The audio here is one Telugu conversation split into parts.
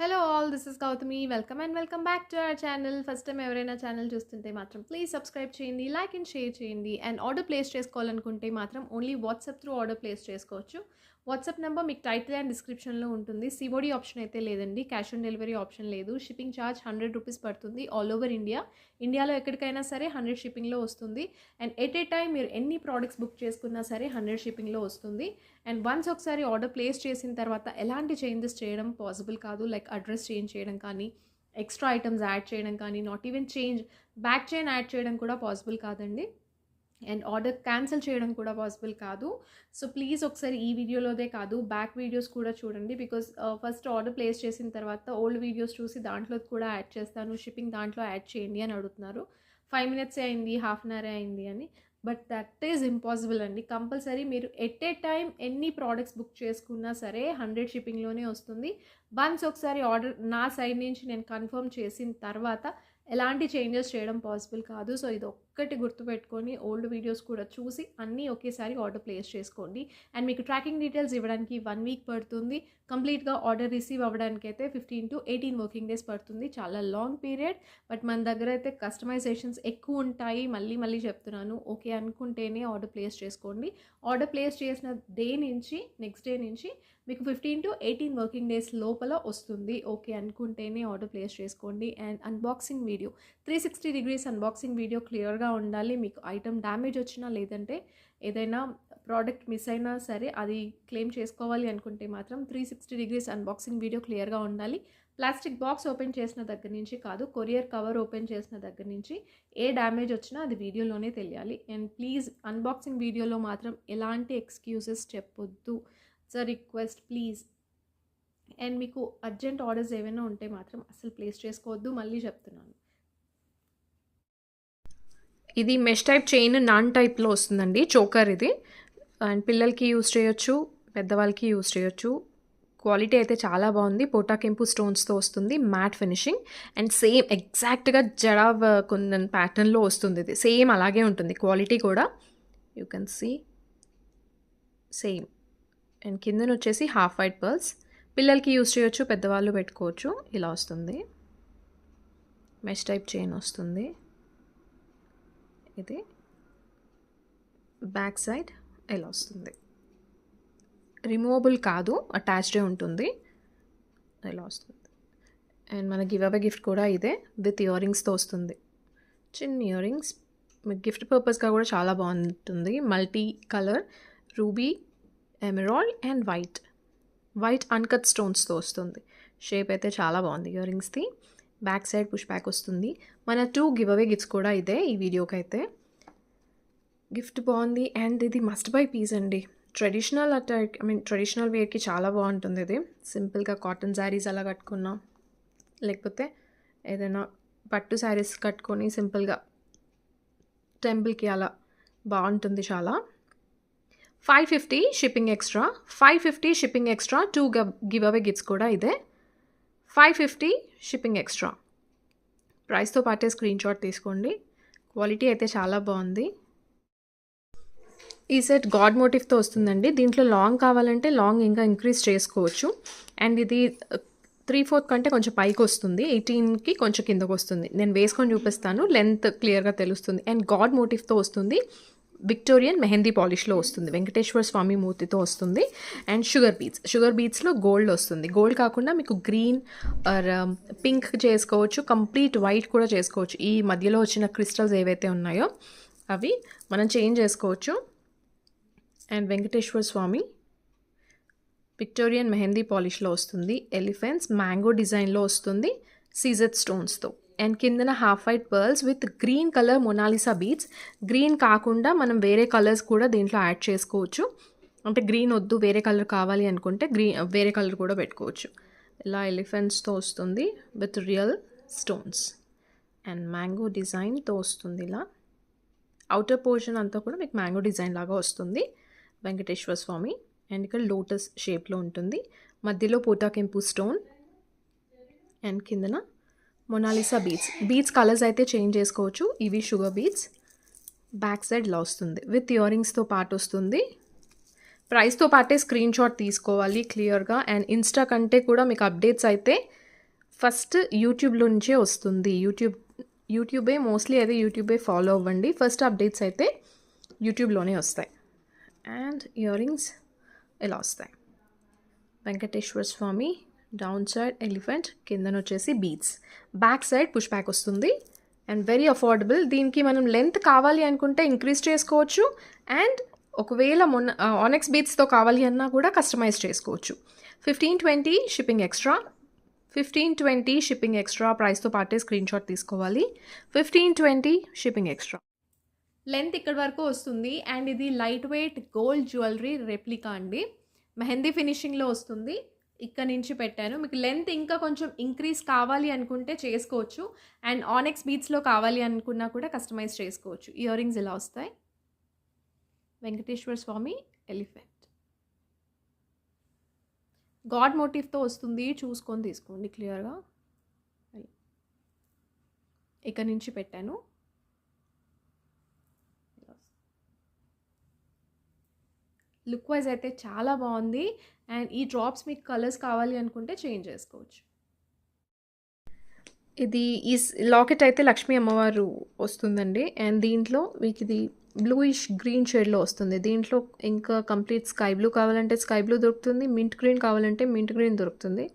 Hello all, this is Gautami. Welcome back to our channel. First time ఎవరైనా ఛానల్ చూస్తుంటే మాత్రం ప్లీజ్ సబ్స్క్రైబ్ చేయండి, లైక్ అండ్ షేర్ చేయండి. అండ్ ఆర్డర్ ప్లేస్ చేసుకోవాలనుకుంటే మాత్రం only WhatsApp through order place చేసుకోవచ్చు. వాట్సాప్ నెంబర్ మీకు టైటిల్ అండ్ డిస్క్రిప్షన్లో ఉంటుంది. సిఓడి ఆప్షన్ అయితే లేదండి, క్యాష్ ఆన్ డెలివరీ ఆప్షన్ లేదు. షిప్పింగ్ ఛార్జ్ 100 రూపీస్ పడుతుంది ఆల్ ఓవర్ ఇండియా. ఇండియాలో ఎక్కడికైనా సరే 100 షిప్పింగ్లో వస్తుంది. అండ్ ఎట్ ఏ టైం మీరు ఎన్ని ప్రోడక్ట్స్ బుక్ చేసుకున్నా సరే 100 షిప్పింగ్లో వస్తుంది. అండ్ వన్స్ ఒకసారి ఆర్డర్ ప్లేస్ చేసిన తర్వాత ఎలాంటి చేంజెస్ చేయడం పాసిబుల్ కాదు. లైక్ అడ్రస్ చేంజ్ చేయడం కానీ, ఎక్స్ట్రా ఐటమ్స్ యాడ్ చేయడం కానీ, not even change back chain add చేయడం కూడా పాసిబుల్ కాదండి. అండ్ ఆర్డర్ క్యాన్సిల్ చేయడం కూడా పాసిబుల్ కాదు. సో ప్లీజ్ ఒకసారి ఈ వీడియోలోదే కాదు, బ్యాక్ వీడియోస్ కూడా చూడండి. బికాస్ ఫస్ట్ ఆర్డర్ ప్లేస్ చేసిన తర్వాత ఓల్డ్ వీడియోస్ చూసి దాంట్లో కూడా యాడ్ చేస్తాను, షిప్పింగ్ దాంట్లో యాడ్ చేయండి అని అడుగుతున్నారు. 5 minutes అయింది, హాఫ్ అన్ అవర్ అయింది అని. బట్ దట్ ఈజ్ ఇంపాసిబుల్ అండి. కంపల్సరీ మీరు ఎట్ ఏ టైం ఎన్ని ప్రోడక్ట్స్ బుక్ చేసుకున్నా సరే 100 షిప్పింగ్లోనే వస్తుంది. వన్స్ ఒకసారి ఆర్డర్ నా సైడ్ నుంచి నేను కన్ఫర్మ్ చేసిన తర్వాత ఎలాంటి చేంజెస్ చేయడం పాసిబుల్ కాదు. సో ఇది ఒక్కటి గుర్తుపెట్టుకొని ఓల్డ్ వీడియోస్ కూడా చూసి అన్నీ ఒకేసారి ఆర్డర్ ప్లేస్ చేసుకోండి. అండ్ మీకు ట్రాకింగ్ డీటెయిల్స్ ఇవ్వడానికి 1 week పడుతుంది. కంప్లీట్గా ఆర్డర్ రిసీవ్ అవ్వడానికి అయితే 15 to 18 వర్కింగ్ డేస్ పడుతుంది. చాలా లాంగ్ పీరియడ్. బట్ మన దగ్గర అయితే కస్టమైజేషన్స్ ఎక్కువ ఉంటాయి. మళ్ళీ చెప్తున్నాను, ఓకే అనుకుంటేనే ఆర్డర్ ప్లేస్ చేసుకోండి. ఆర్డర్ ప్లేస్ చేసిన నెక్స్ట్ డే నుంచి మీకు 15 to 18 వర్కింగ్ డేస్ లోపల వస్తుంది. ఓకే అనుకుంటేనే ఆర్డర్ ప్లేస్ చేసుకోండి. And unboxing video 360 degrees unboxing video క్లియర్గా ఉండాలి. మీకు ఐటమ్ డ్యామేజ్ వచ్చినా లేదంటే ఏదైనా ప్రోడక్ట్ మిస్ అయినా సరే అది క్లెయిమ్ చేసుకోవాలి అనుకుంటే మాత్రం 360 degrees అన్బాక్సింగ్ వీడియో క్లియర్గా ఉండాలి. ప్లాస్టిక్ బాక్స్ ఓపెన్ చేసిన దగ్గర నుంచి కాదు, కొరియర్ కవర్ ఓపెన్ చేసిన దగ్గర నుంచి ఏ డ్యామేజ్ వచ్చినా అది వీడియోలోనే తెలియాలి. అండ్ ప్లీజ్ అన్బాక్సింగ్ వీడియోలో మాత్రం ఎలాంటి ఎక్స్క్యూజెస్ చెప్పొద్దు. It's a request please. And మీకు అర్జెంట్ ఆర్డర్స్ ఏమైనా ఉంటే మాత్రం అసలు ప్లేస్ చేసుకోవద్దు, మళ్ళీ చెప్తున్నాను. ఇది మెష్ టైప్ చైన్ నాన్ టైప్లో వస్తుందండి, చోకర్ ఇది. అండ్ పిల్లలకి యూజ్ చేయొచ్చు, పెద్దవాళ్ళకి యూజ్ చేయొచ్చు. క్వాలిటీ అయితే చాలా బాగుంది. పోటాకెంపు స్టోన్స్తో వస్తుంది, మ్యాట్ ఫినిషింగ్. అండ్ సేమ్ ఎగ్జాక్ట్గా జడా కుందన్ ప్యాటర్న్లో వస్తుంది. ఇది సేమ్ అలాగే ఉంటుంది క్వాలిటీ కూడా. You can see same. And కిందన వచ్చేసి హాఫ్ వైట్ పర్ల్స్. పిల్లలకి యూజ్ చేయొచ్చు, పెద్దవాళ్ళు పెట్టుకోవచ్చు. ఇలా వస్తుంది, మెష్ టైప్ చైన్ వస్తుంది. ఇది బ్యాక్ సైడ్ ఇలా వస్తుంది. రిమూవబుల్ కాదు, అటాచ్డే ఉంటుంది. ఇలా వస్తుంది. అండ్ మన గివ్ అవే గిఫ్ట్ కూడా ఇదే, విత్ ఇయర్ రింగ్స్తో వస్తుంది. చిన్న ఇయర్ రింగ్స్ మీకు గిఫ్ట్ పర్పస్గా కూడా చాలా బాగుంటుంది. Multi colour ruby, emerald and white uncut స్టోన్స్తో వస్తుంది. షేప్ అయితే చాలా బాగుంది ఇయర్ రింగ్స్ది. బ్యాక్ సైడ్ పుష్ బ్యాక్ వస్తుంది. మన 2 గివ్ అవే గిఫ్ట్స్ కూడా ఇదే ఈ వీడియోకి అయితే. గిఫ్ట్ బాగుంది. అండ్ ఇది మస్ట్ బై పీస్ అండి. ట్రెడిషనల్ ట్రెడిషనల్ వేర్కి చాలా బాగుంటుంది ఇది. సింపుల్గా కాటన్ శారీస్ అలా కట్టుకున్నా, లేకపోతే ఏదైనా పట్టు శారీస్ కట్టుకొని సింపుల్గా టెంపుల్కి అలా బాగుంటుంది చాలా. 550 shipping extra, 550 shipping extra. 2 give away gifts కూడా ఇదే. 550 షిప్పింగ్ ఎక్స్ట్రా. ప్రైస్తో పాటే స్క్రీన్ షాట్ తీసుకోండి. క్వాలిటీ అయితే చాలా బాగుంది. ఈ సెట్ గాడ్ మోటివ్తో వస్తుందండి. దీంట్లో లాంగ్ కావాలంటే లాంగ్ ఇంకా ఇంక్రీజ్ చేసుకోవచ్చు. అండ్ ఇది 3/4 కంటే కొంచెం పైకి వస్తుంది, 18కి కొంచెం కిందకు వస్తుంది. నేను వేసుకొని చూపిస్తాను, లెంత్ క్లియర్గా తెలుస్తుంది. అండ్ గాడ్ మోటివ్తో వస్తుంది. విక్టోరియన్ మెహందీ పాలిష్లో వస్తుంది. వెంకటేశ్వర స్వామి మూర్తితో వస్తుంది. అండ్ షుగర్ బీట్స్లో గోల్డ్ వస్తుంది. గోల్డ్ కాకుండా మీకు గ్రీన్ ఆర్ పింక్ చేసుకోవచ్చు, కంప్లీట్ వైట్ కూడా చేసుకోవచ్చు. ఈ మధ్యలో వచ్చిన క్రిస్టల్స్ ఏవైతే ఉన్నాయో అవి మనం చేంజ్ చేసుకోవచ్చు. అండ్ వెంకటేశ్వర స్వామి విక్టోరియన్ మెహందీ పాలిష్లో వస్తుంది. ఎలిఫెంట్స్ మ్యాంగో డిజైన్లో వస్తుంది, సీజెడ్ స్టోన్స్తో. అండ్ కిందన half white pearls with green colour Monalisa beads. Green కాకుండా మనం వేరే కలర్స్ కూడా దీంట్లో యాడ్ చేసుకోవచ్చు. అంటే గ్రీన్ వద్దు, వేరే కలర్ కావాలి అనుకుంటే వేరే కలర్ కూడా పెట్టుకోవచ్చు. ఇలా ఎలిఫెంట్స్తో వస్తుంది with real stones. And mango డిజైన్తో వస్తుంది. ఇలా అవుటర్ పోర్షన్ అంతా కూడా మీకు మ్యాంగో డిజైన్ లాగా వస్తుంది. వెంకటేశ్వర స్వామి. అండ్ ఇక్కడ లోటస్ షేప్లో ఉంటుంది. మధ్యలో పోటాకెంపు స్టోన్. అండ్ కిందన మొనాలిసా బీడ్స్ కలర్స్ అయితే చేంజ్ చేసుకోవచ్చు. ఇవి షుగర్ బీడ్స్. బ్యాక్ సైడ్ ఇలా వస్తుంది, విత్ ఇయర్ రింగ్స్తో పాటు వస్తుంది. ప్రైస్తో పాటే స్క్రీన్ షాట్ తీసుకోవాలి క్లియర్గా. అండ్ ఇన్స్టా కంటే కూడా మీకు అప్డేట్స్ అయితే ఫస్ట్ యూట్యూబ్లో నుంచే వస్తుంది. యూట్యూబే మోస్ట్లీ అయితే యూట్యూబే ఫాలో అవ్వండి. ఫస్ట్ అప్డేట్స్ అయితే యూట్యూబ్లోనే వస్తాయి. అండ్ ఇయర్ రింగ్స్ ఇలా వస్తాయి. Venkateswara Swami, down side elephant, కిందన వచ్చేసి beads, back side push back వస్తుంది. And very affordable. దీనికి మనం లెంత్ కావాలి అనుకుంటే ఇంక్రీజ్ చేసుకోవచ్చు. అండ్ ఒకవేళ ఆనెక్స్ బీడ్స్తో కావాలి అన్నా కూడా కస్టమైజ్ చేసుకోవచ్చు. 1520 షిప్పింగ్ ఎక్స్ట్రా. 1520 shipping extra. ప్రైస్తో పాటే స్క్రీన్ షాట్ తీసుకోవాలి. 1520 షిప్పింగ్ ఎక్స్ట్రా. లెంత్ ఇక్కడ వరకు వస్తుంది. అండ్ ఇది light weight gold jewellery replica అండి. మెహందీ ఫినిషింగ్లో వస్తుంది. ఇక్కడ నుంచి పెట్టాను. మీకు లెంత్ ఇంకా కొంచెం ఇంక్రీజ్ కావాలి అనుకుంటే చేసుకోవచ్చు. అండ్ ఆనెక్స్ బీడ్స్లో కావాలి అనుకున్నా కూడా కస్టమైజ్ చేసుకోవచ్చు. ఇయర్ రింగ్స్ ఇలా వస్తాయి. వెంకటేశ్వర స్వామి, ఎలిఫెంట్, గాడ్ మోటివ్తో వస్తుంది. చూసుకొని తీసుకోండి క్లియర్గా. ఇక్కడ నుంచి పెట్టాను. లుక్ వైజ్ అయితే చాలా బాగుంది. అండ్ ఈ డ్రాప్స్ మీకు కలర్స్ కావాలి అనుకుంటే చేంజ్ చేసుకోవచ్చు. ఇది ఈ లాకెట్ అయితే లక్ష్మీ అమ్మవారు వస్తుందండి. అండ్ దీంట్లో మీకు ఇది బ్లూయిష్ గ్రీన్ షేడ్లో వస్తుంది. దీంట్లో ఇంకా కంప్లీట్ స్కై బ్లూ కావాలంటే స్కై బ్లూ దొరుకుతుంది, మింట్ గ్రీన్ కావాలంటే మింట్ గ్రీన్ దొరుకుతుంది.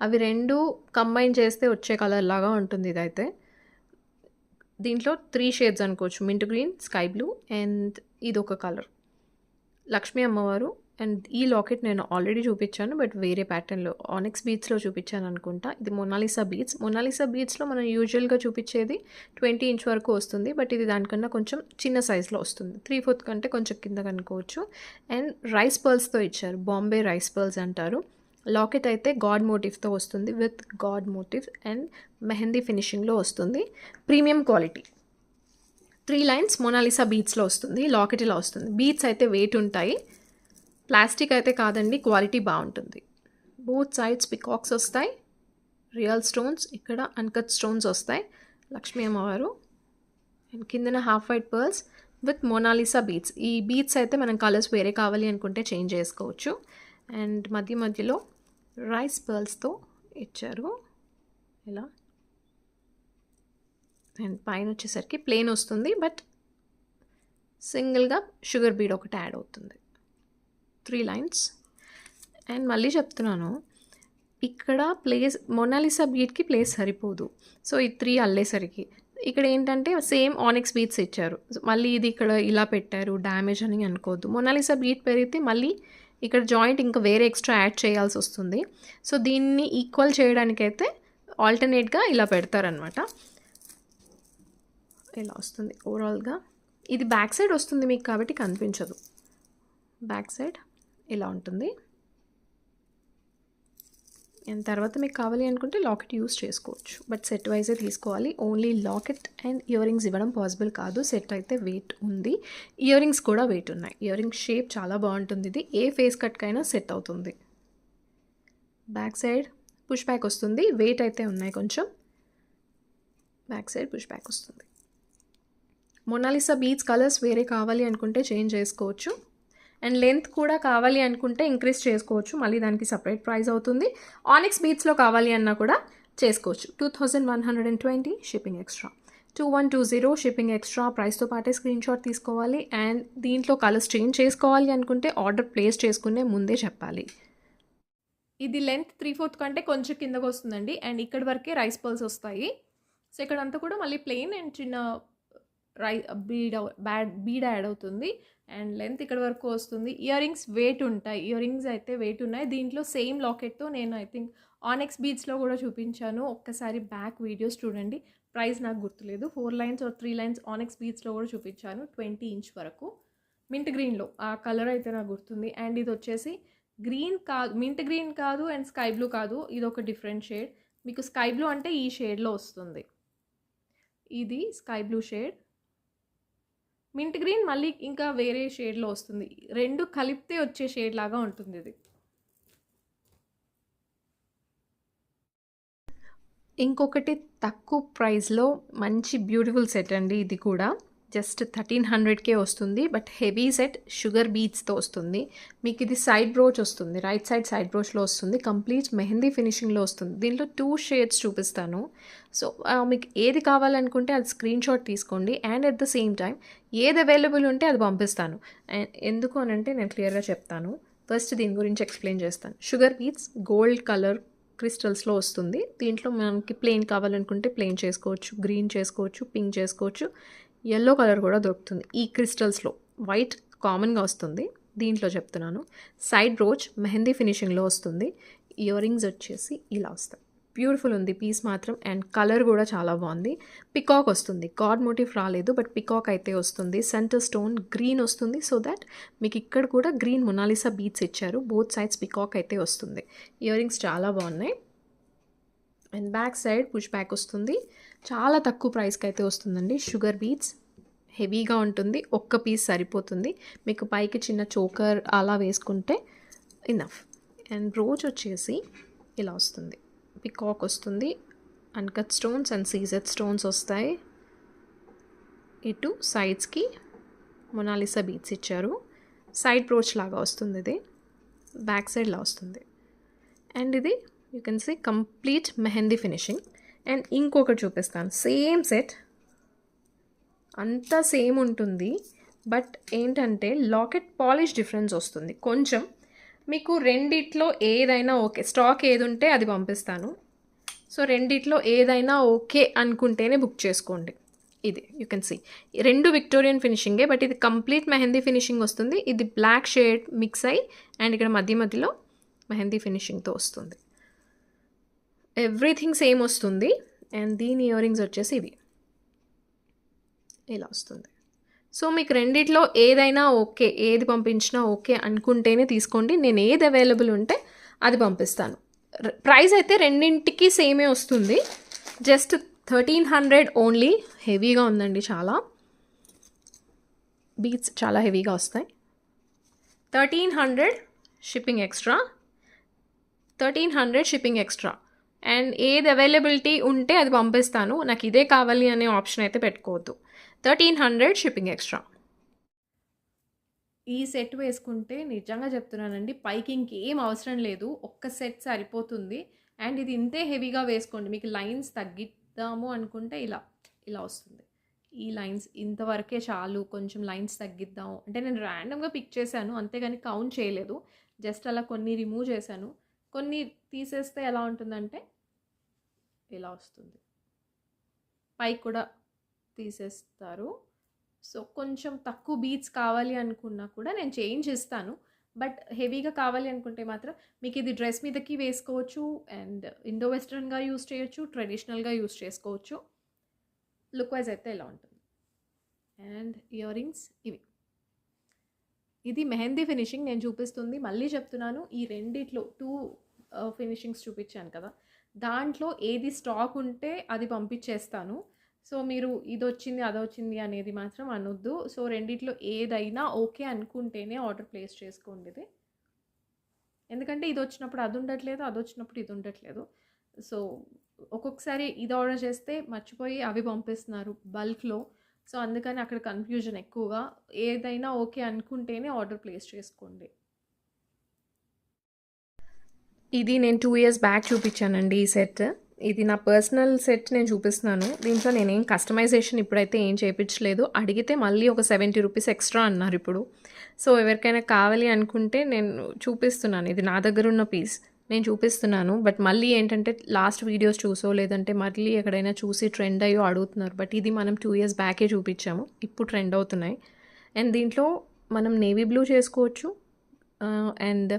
అవి రెండు కంబైన్ చేస్తే వచ్చే కలర్ లాగా ఉంటుంది ఇదైతే. దీంట్లో 3 షేడ్స్ అనుకోవచ్చు. Mint green, sky blue and ఇది ఒక కలర్. లక్ష్మీ అమ్మవారు. అండ్ ఈ లాకెట్ నేను ఆల్రెడీ చూపించాను, బట్ వేరే ప్యాటర్న్లో ఆనెక్స్ బీడ్స్లో చూపించాను అనుకుంటా. ఇది మొనాలిసా బీడ్స్. మొనాలిసా బీడ్స్లో మనం యూజువల్గా చూపించేది 20 ఇంచ్ వరకు వస్తుంది, బట్ ఇది దానికన్నా కొంచెం చిన్న సైజులో వస్తుంది. 3/4 కంటే కొంచెం కింద కనుకోవచ్చు. అండ్ రైస్ పర్ల్స్తో ఇచ్చారు. బాంబే రైస్ పర్ల్స్ అంటారు. లాకెట్ అయితే గాడ్ మోటివ్తో వస్తుంది, with god motive and mehndi ఫినిషింగ్లో వస్తుంది. Premium quality. 3 లైన్స్ మొనాలిసా బీడ్స్లో వస్తుంది. లాకెట్ ఇలా వస్తుంది. బీడ్స్ అయితే వెయిట్ ఉంటాయి. ప్లాస్టిక్ అయితే కాదండి, క్వాలిటీ బాగుంటుంది. బోత్ సైడ్స్ పికాక్స్ వస్తాయి. రియల్ స్టోన్స్, ఇక్కడ అన్కట్ స్టోన్స్ వస్తాయి. లక్ష్మీ అమ్మవారు. అండ్ కిందన half white pearls with Mona Lisa beads. ఈ బీడ్స్ అయితే మనం కలర్స్ వేరే కావాలి అనుకుంటే చేంజ్ చేసుకోవచ్చు. అండ్ మధ్యలో రైస్ పర్ల్స్తో ఇచ్చారు ఇలా. అండ్ పైన వచ్చేసరికి ప్లెయిన్ వస్తుంది, బట్ సింగిల్గా షుగర్ బీడ్ ఒకటి యాడ్ అవుతుంది. 3 లైన్స్. అండ్ మళ్ళీ చెప్తున్నాను, ఇక్కడ ప్లేస్ మొనాలిసా బీడ్కి ప్లేస్ సరిపోదు. సో ఈ 3 అల్లేసరికి ఇక్కడ ఏంటంటే సేమ్ ఆనెక్స్ బీడ్స్ ఇచ్చారు. మళ్ళీ ఇది ఇక్కడ ఇలా పెట్టారు డ్యామేజ్ అని అనుకోవద్దు. మొనాలిసా బీడ్ పెరిగితే మళ్ళీ ఇక్కడ జాయింట్ ఇంకా వేరే ఎక్స్ట్రా యాడ్ చేయాల్సి వస్తుంది. సో దీన్ని ఈక్వల్ చేయడానికైతే ఆల్టర్నేట్గా ఇలా పెడతారనమాట. ఇలా వస్తుంది ఓవరాల్గా. ఇది బ్యాక్ సైడ్ వస్తుంది మీకు, కాబట్టి కనిపించదు. బ్యాక్ సైడ్ ఇలా ఉంటుంది. అండ్ తర్వాత మీకు కావాలి అనుకుంటే లాకెట్ యూస్ చేసుకోవచ్చు, బట్ సెట్ వైజే తీసుకోవాలి. Only locket and ear rings ఇవ్వడం పాసిబుల్ కాదు. సెట్ అయితే వెయిట్ ఉంది. ఇయర్ రింగ్స్ కూడా వెయిట్ ఉన్నాయి. ఇయర్ రింగ్ షేప్ చాలా బాగుంటుంది. ఇది ఏ ఫేస్ కట్కైనా సెట్ అవుతుంది. బ్యాక్ సైడ్ పుష్ బ్యాక్ వస్తుంది. వెయిట్ అయితే ఉన్నాయి కొంచెం. బ్యాక్ సైడ్ పుష్ బ్యాక్ వస్తుంది. మొనాలిసా బీడ్స్ కలర్స్ వేరే కావాలి అనుకుంటే చేంజ్ చేసుకోవచ్చు. అండ్ లెంత్ కూడా కావాలి అనుకుంటే ఇంక్రీజ్ చేసుకోవచ్చు. మళ్ళీ దానికి సపరేట్ ప్రైస్ అవుతుంది. ఆనెక్స్ బీడ్స్లో కావాలి అన్నా కూడా చేసుకోవచ్చు. 2120 షిప్పింగ్ ఎక్స్ట్రా. 2120 shipping extra. ప్రైస్తో పాటే స్క్రీన్ షాట్ తీసుకోవాలి. అండ్ దీంట్లో కలర్స్ చేంజ్ చేసుకోవాలి అనుకుంటే ఆర్డర్ ప్లేస్ చేసుకునే ముందే చెప్పాలి. ఇది లెంత్ 3/4 కంటే కొంచెం కిందకు వస్తుందండి. అండ్ ఇక్కడ వరకే రైస్ పర్ల్స్ వస్తాయి. సో ఇక్కడంతా కూడా మళ్ళీ ప్లెయిన్ అండ్ చిన్న బీడ్ యాడ్ అవుతుంది. అండ్ లెంత్ ఇక్కడ వరకు వస్తుంది. ఇయర్ రింగ్స్ వెయిట్ ఉంటాయి. ఇయర్ రింగ్స్ అయితే వెయిట్ ఉన్నాయి. దీంట్లో సేమ్ లాకెట్తో నేను ఐ థింక్ ఆనెక్స్ బీడ్స్లో కూడా చూపించాను. ఒక్కసారి బ్యాక్ వీడియోస్ చూడండి. ప్రైస్ నాకు గుర్తులేదు. 4 లైన్స్ ఆర్ 3 లైన్స్ ఆనెక్స్ బీడ్స్లో కూడా చూపించాను. 20 ఇంచ్ వరకు. మింట్ గ్రీన్లో ఆ కలర్ అయితే నాకు గుర్తుంది. అండ్ ఇది వచ్చేసి గ్రీన్ కాదు, మింట్ గ్రీన్ కాదు అండ్ స్కై బ్లూ కాదు. ఇది ఒక డిఫరెంట్ షేడ్. మీకు స్కై బ్లూ అంటే ఈ షేడ్లో వస్తుంది. ఇది sky blue shade. Mint green మళ్ళీ ఇంకా వేరే షేడ్లో వస్తుంది. రెండు కలిపితే వచ్చే షేడ్ లాగా ఉంటుంది ఇది. ఇంకొకటి తక్కువ ప్రైస్లో మంచి బ్యూటిఫుల్ సెట్ అండి. ఇది కూడా జస్ట్ 1300కే వస్తుంది. బట్ హెవీ సెట్ షుగర్ బీడ్స్తో వస్తుంది. మీకు ఇది సైడ్ బ్రోచ్ వస్తుంది, రైట్ సైడ్ బ్రోచ్లో వస్తుంది. కంప్లీట్ మెహందీ ఫినిషింగ్లో వస్తుంది. దీంట్లో 2 షేడ్స్ చూపిస్తాను. సో మీకు ఏది కావాలనుకుంటే అది స్క్రీన్ షాట్ తీసుకోండి. And at the same time ఏది అవైలబుల్ ఉంటే అది పంపిస్తాను. అండ్ ఎందుకు అనంటే నేను క్లియర్గా చెప్తాను. ఫస్ట్ దీని గురించి ఎక్స్ప్లెయిన్ చేస్తాను. షుగర్ బీడ్స్ గోల్డ్ కలర్ క్రిస్టల్స్లో వస్తుంది. దీంట్లో మనకి ప్లెయిన్ కావాలనుకుంటే ప్లెయిన్ చేసుకోవచ్చు, గ్రీన్ చేసుకోవచ్చు, పింక్ చేసుకోవచ్చు, ఎల్లో కలర్ కూడా దొరుకుతుంది. ఈ క్రిస్టల్స్లో వైట్ కామన్గా వస్తుంది. దీంట్లో చెప్తున్నాను. సైడ్ బ్రోచ్ మెహందీ ఫినిషింగ్లో వస్తుంది. ఇయర్ రింగ్స్ వచ్చేసి ఇలా వస్తాయి. బ్యూటిఫుల్ ఉంది పీస్ మాత్రం. అండ్ కలర్ కూడా చాలా బాగుంది. పికాక్ వస్తుంది, గాడ్ మోటివ్ రాలేదు, బట్ పికాక్ అయితే వస్తుంది. సెంటర్ స్టోన్ గ్రీన్ వస్తుంది. సో దట్ మీకు ఇక్కడ కూడా గ్రీన్ మొనాలిసా బీట్స్ ఇచ్చారు. బోత్ సైడ్స్ పికాక్ అయితే వస్తుంది. ఇయర్ రింగ్స్ చాలా బాగున్నాయి. And back side push back వస్తుంది. చాలా తక్కువ ప్రైస్కి అయితే వస్తుందండి. షుగర్ బీట్స్ హెవీగా ఉంటుంది. ఒక్క పీస్ సరిపోతుంది. మీకు పైకి చిన్న చోకర్ అలా వేసుకుంటే ఇనఫ్. అండ్ బ్రోచ్ వచ్చేసి ఇలా వస్తుంది. పికాక్ వస్తుంది. Uncut stones and CZ stones వస్తాయి. ఇటు సైడ్స్కి మొనాలిసా బీట్స్ ఇచ్చారు. సైడ్ బ్రోచ్ లాగా వస్తుంది. ఇది బ్యాక్ సైడ్ లా వస్తుంది. అండ్ ఇది you can see complete mehndi finishing. And ఇంకొకటి చూపిస్తాను. సేమ్ సెట్ అంతా సేమ్ ఉంటుంది. బట్ ఏంటంటే లాకెట్ పాలిష్ డిఫరెన్స్ వస్తుంది కొంచెం. మీకు రెండిట్లో ఏదైనా ఓకే, స్టాక్ ఏది ఉంటే అది పంపిస్తాను. సో రెండిట్లో ఏదైనా ఓకే అనుకుంటేనే బుక్ చేసుకోండి. ఇది యూ కెన్ సీ 2 విక్టోరియన్ ఫినిషింగే, బట్ ఇది కంప్లీట్ మెహందీ ఫినిషింగ్ వస్తుంది. ఇది బ్లాక్ షేడ్ మిక్స్ అయ్యి అండ్ ఇక్కడ మధ్యలో మెహందీ ఫినిషింగ్తో వస్తుంది. ఎవ్రీథింగ్ సేమ్ వస్తుంది. అండ్ దీని ఇయర్ రింగ్స్ వచ్చేసి ఇవి ఇలా వస్తుంది. సో మీకు రెండిట్లో ఏదైనా ఓకే, ఏది పంపించినా ఓకే అనుకుంటేనే తీసుకోండి. నేను ఏది అవైలబుల్ ఉంటే అది పంపిస్తాను. ప్రైస్ అయితే రెండింటికి సేమే వస్తుంది. Just 1300 only. హెవీగా ఉందండి చాలా. బీట్స్ చాలా హెవీగా వస్తాయి. 1300 shipping extra. 1300 shipping extra. And ఏది అవైలబిలిటీ ఉంటే అది పంపిస్తాను. నాకు ఇదే కావాలి అనే ఆప్షన్ అయితే పెట్టుకోవద్దు. 1300 షిప్పింగ్ ఎక్స్ట్రా. ఈ సెట్ వేసుకుంటే నిజంగా చెప్తున్నానండి, పైకి ఇంకేం అవసరం లేదు. ఒక్క సెట్ సరిపోతుంది. అండ్ ఇది ఇంతే హెవీగా వేసుకోండి. మీకు లైన్స్ తగ్గిద్దాము అనుకుంటే ఇలా వస్తుంది. ఈ లైన్స్ ఇంతవరకే చాలు, కొంచెం లైన్స్ తగ్గిద్దాము అంటే నేను ర్యాండమ్గా పిక్ చేశాను, అంతేగాని కౌంట్ చేయలేదు. జస్ట్ అలా కొన్ని రిమూవ్ చేశాను. కొన్ని తీసేస్తే ఎలా ఉంటుందంటే ఇలా వస్తుంది. పైకి కూడా తీసేస్తారు. సో కొంచెం తక్కువ బీట్స్ కావాలి అనుకున్నా కూడా నేను చేంజ్ ఇస్తాను. బట్ హెవీగా కావాలి అనుకుంటే మాత్రం మీకు ఇది డ్రెస్ మీదకి వేసుకోవచ్చు. అండ్ ఇండో వెస్ట్రన్గా యూస్ చేయొచ్చు, ట్రెడిషనల్గా యూస్ చేసుకోవచ్చు. లుక్ వైజ్ అయితే ఇలా ఉంటుంది. అండ్ ఇయర్ రింగ్స్ ఇవి. ఇది మెహందీ ఫినిషింగ్ నేను చూపిస్తుంది. మళ్ళీ చెప్తున్నాను, ఈ రెండిట్లో 2 ఫినిషింగ్స్ చూపించాను కదా, దాంట్లో ఏది స్టాక్ ఉంటే అది పంపించేస్తాను. సో మీరు ఇది వచ్చింది అది వచ్చింది అనేది మాత్రం అనొద్దు. సో రెండిట్లో ఏదైనా ఓకే అనుకుంటేనే ఆర్డర్ ప్లేస్ చేసుకోండి ఇది. ఎందుకంటే ఇది వచ్చినప్పుడు అది ఉండట్లేదు, అది వచ్చినప్పుడు ఇది ఉండట్లేదు. సో ఒక్కొక్కసారి ఇది ఆర్డర్ చేస్తే మర్చిపోయి అవి పంపిస్తున్నారు బల్క్లో. సో అందుకని అక్కడ కన్ఫ్యూజన్ ఎక్కువగా. ఏదైనా ఓకే అనుకుంటేనే ఆర్డర్ ప్లేస్ చేసుకోండి. ఇది నేను 2 years బ్యాక్ చూపించానండి ఈ సెట్. ఇది నా పర్సనల్ సెట్ నేను చూపిస్తున్నాను. దీంట్లో నేనేం కస్టమైజేషన్ ఇప్పుడైతే ఏం చేయించలేదు. అడిగితే మళ్ళీ ఒక 70 రూపీస్ ఎక్స్ట్రా అన్నారు ఇప్పుడు. సో ఎవరికైనా కావాలి అనుకుంటే నేను చూపిస్తున్నాను. ఇది నా దగ్గర ఉన్న పీస్ నేను చూపిస్తున్నాను. బట్ మళ్ళీ ఏంటంటే లాస్ట్ వీడియోస్ చూసో లేదంటే మళ్ళీ ఎక్కడైనా చూసి ట్రెండ్ అయ్యో అడుగుతున్నారు. బట్ ఇది మనం 2 years బ్యాకే చూపించాము, ఇప్పుడు ట్రెండ్ అవుతున్నాయి. అండ్ దీంట్లో మనం నేవీ బ్లూ చేసుకోవచ్చు, అండ్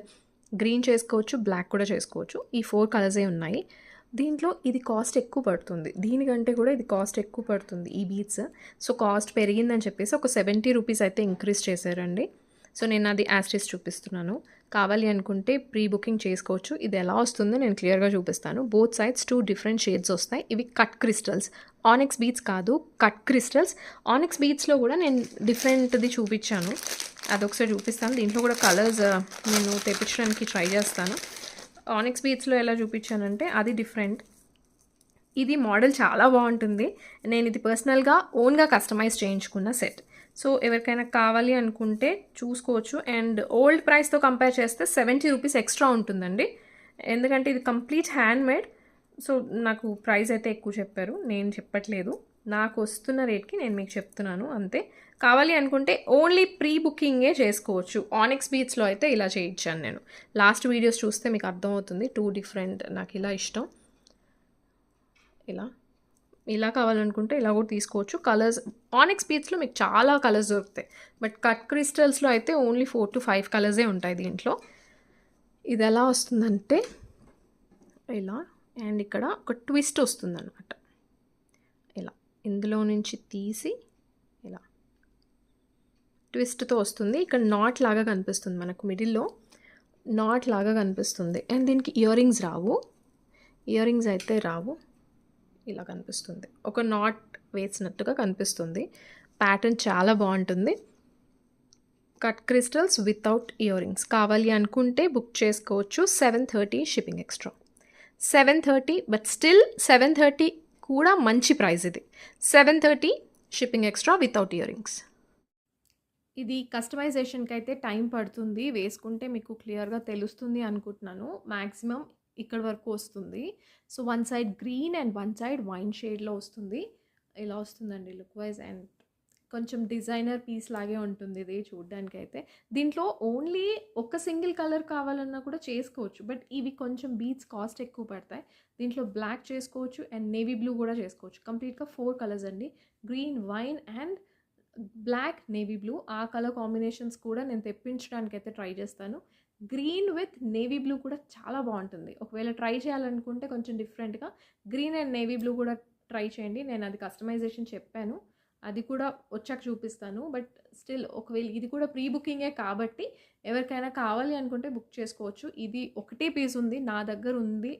గ్రీన్ చేసుకోవచ్చు, బ్లాక్ కూడా చేసుకోవచ్చు. ఈ 4 కలర్సే ఉన్నాయి. దీంట్లో ఇది కాస్ట్ ఎక్కువ పడుతుంది, దీనికంటే కూడా ఇది కాస్ట్ ఎక్కువ పడుతుంది ఈ బీట్స్. సో కాస్ట్ పెరిగిందని చెప్పేసి ఒక 70 రూపీస్ అయితే ఇంక్రీజ్ చేశారండి. సో నేను అది యాస్టిస్ చూపిస్తున్నాను. కావాలి అనుకుంటే ప్రీ బుకింగ్ చేసుకోవచ్చు. ఇది ఎలా వస్తుందో నేను క్లియర్గా చూపిస్తాను. బోత్ సైడ్స్ 2 డిఫరెంట్ షేడ్స్ వస్తాయి. ఇవి కట్ క్రిస్టల్స్, ఆనిక్స్ బీట్స్ కాదు, కట్ క్రిస్టల్స్. ఆనిక్స్ బీట్స్లో కూడా నేను డిఫరెంట్ది చూపించాను, అదొకసారి చూపిస్తాను. దీంట్లో కూడా కలర్స్ నేను తెప్పించడానికి ట్రై చేస్తాను. ఆనిక్స్ బీట్స్లో ఎలా చూపించానంటే అది డిఫరెంట్, ఇది మోడల్ చాలా బాగుంటుంది. నేను ఇది పర్సనల్గా ఓన్గా కస్టమైజ్ చేయించుకున్న సెట్. సో ఎవరికైనా కావాలి అనుకుంటే చూసుకోవచ్చు. అండ్ ఓల్డ్ ప్రైస్తో కంపేర్ చేస్తే 70 రూపీస్ ఎక్స్ట్రా ఉంటుందండి. ఎందుకంటే ఇది కంప్లీట్ హ్యాండ్ మేడ్. సో నాకు ప్రైస్ అయితే ఎక్కువ చెప్పారు, నేను చెప్పట్లేదు. నాకు వస్తున్న రేట్కి నేను మీకు చెప్తున్నాను అంతే. కావాలి అనుకుంటే ఓన్లీ ప్రీ బుకింగే చేసుకోవచ్చు. ఆనిక్స్ బీట్స్లో అయితే ఇలా చేయించాను నేను. లాస్ట్ వీడియోస్ చూస్తే మీకు అర్థమవుతుంది. 2 డిఫరెంట్, నాకు ఇలా ఇష్టం. ఇలా కావాలనుకుంటే ఇలా కూడా తీసుకోవచ్చు. కలర్స్ ఆనిక్స్ బీట్స్లో మీకు చాలా కలర్స్ దొరుకుతాయి. బట్ కట్ క్రిస్టల్స్లో అయితే ఓన్లీ 4 to 5 కలర్సే ఉంటాయి దీంట్లో. ఇది ఎలా వస్తుందంటే ఇలా, అండ్ ఇక్కడ ఒక ట్విస్ట్ వస్తుందన్నమాట. ఇలా ఇందులో నుంచి తీసి ఇలా ట్విస్ట్తో వస్తుంది. ఇక్కడ నాట్ లాగా కనిపిస్తుంది, మనకు మిడిల్లో నాట్ లాగా కనిపిస్తుంది. అండ్ దీనికి ఇయర్ రింగ్స్ రావు. ఇయర్ రింగ్స్ అయితే రావు. ఇలా కనిపిస్తుంది, ఒక నాట్ వేసినట్టుగా కనిపిస్తుంది. ప్యాటర్న్ చాలా బాగుంటుంది. Cut crystals without ear rings కావాలి అనుకుంటే బుక్ చేసుకోవచ్చు. 730 షిప్పింగ్ ఎక్స్ట్రా. 730, బట్ స్టిల్ 730 కూడా మంచి ప్రైస్. ఇది 730 shipping extra without ear rings. ఇది కస్టమైజేషన్కి అయితే టైం పడుతుంది. వేసుకుంటే మీకు క్లియర్గా తెలుస్తుంది అనుకుంటున్నాను. మ్యాక్సిమం ఇక్కడ వరకు వస్తుంది. So one side green and one side wine షేడ్లో వస్తుంది. ఇలా వస్తుందండి లుక్ వైజ్. అండ్ కొంచెం డిజైనర్ పీస్ లాగే ఉంటుంది ఇది చూడడానికి అయితే. దీంట్లో ఓన్లీ ఒక సింగిల్ కలర్ కావాలన్నా కూడా చేసుకోవచ్చు. బట్ ఇవి కొంచెం బీట్స్ కాస్ట్ ఎక్కువ పడతాయి. దీంట్లో బ్లాక్ చేసుకోవచ్చు అండ్ నేవీ బ్లూ కూడా చేసుకోవచ్చు. కంప్లీట్గా 4 కలర్స్ అండి, green, wine and black, navy blue. ఆ కలర్ కాంబినేషన్స్ కూడా నేను తెప్పించడానికి అయితే ట్రై చేస్తాను. గ్రీన్ విత్ నేవీ బ్లూ కూడా చాలా బాగుంటుంది. ఒకవేళ ట్రై చేయాలనుకుంటే కొంచెం డిఫరెంట్గా గ్రీన్ అండ్ నేవీ బ్లూ కూడా ట్రై చేయండి. నేను అది కస్టమైజేషన్ చెప్పాను, అది కూడా వచ్చాక చూపిస్తాను. బట్ స్టిల్ ఒకవేళ ఇది కూడా ప్రీ బుకింగే కాబట్టి ఎవరికైనా కావాలి అనుకుంటే బుక్ చేసుకోవచ్చు. ఇది ఒకటే పీస్ ఉంది, నా దగ్గర ఉంది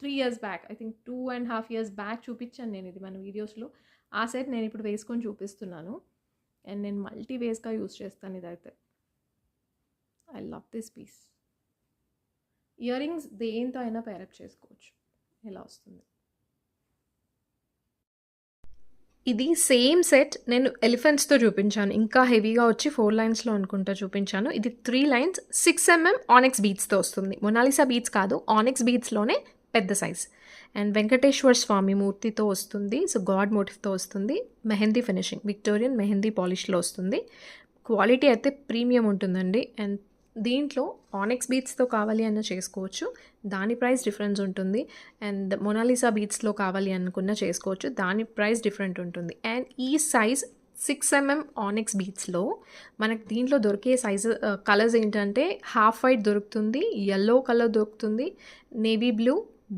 3 years back, I think 2.5 years back చూపించాను నేను ఇది మన వీడియోస్లో. ఆ సెట్ నేను ఇప్పుడు వేసుకొని చూపిస్తున్నాను. అండ్ నేను మల్టీ వేస్గా యూజ్ చేస్తాను ఇదైతే. I love this piece. Earrings దేంతో అయినా పేరప్ చేసుకోవచ్చు. ఇలా వస్తుంది. ఇది సేమ్ సెట్ నేను ఎలిఫెంట్స్తో చూపించాను, ఇంకా హెవీగా వచ్చి 4 లైన్స్లో అనుకుంటా చూపించాను. ఇది 3 lines 6 mm ఆనిక్స్ బీట్స్తో వస్తుంది. మొనాలిసా బీట్స్ కాదు, ఆనిక్స్ బీట్స్లోనే పెద్ద సైజ్. అండ్ వెంకటేశ్వర స్వామి మూర్తితో వస్తుంది. సో గాడ్ మోటివ్తో వస్తుంది. మెహందీ ఫినిషింగ్, విక్టోరియన్ మెహందీ పాలిష్లో వస్తుంది. క్వాలిటీ అయితే ప్రీమియం ఉంటుందండి. అండ్ దీంట్లో ఆనిక్స్ బీట్స్తో కావాలి అన్న చేసుకోవచ్చు, దాని ప్రైస్ డిఫరెన్స్ ఉంటుంది. అండ్ మొనాలిసా బీట్స్లో కావాలి అనుకున్న చేసుకోవచ్చు, దాని ప్రైస్ డిఫరెంట్ ఉంటుంది. అండ్ ఈ సైజ్ 6 mm ఆనిక్స్ బీట్స్లో మనకు దీంట్లో దొరికే సైజు కలర్స్ ఏంటంటే హాఫ్ వైట్ దొరుకుతుంది, ఎల్లో కలర్ దొరుకుతుంది, navy blue,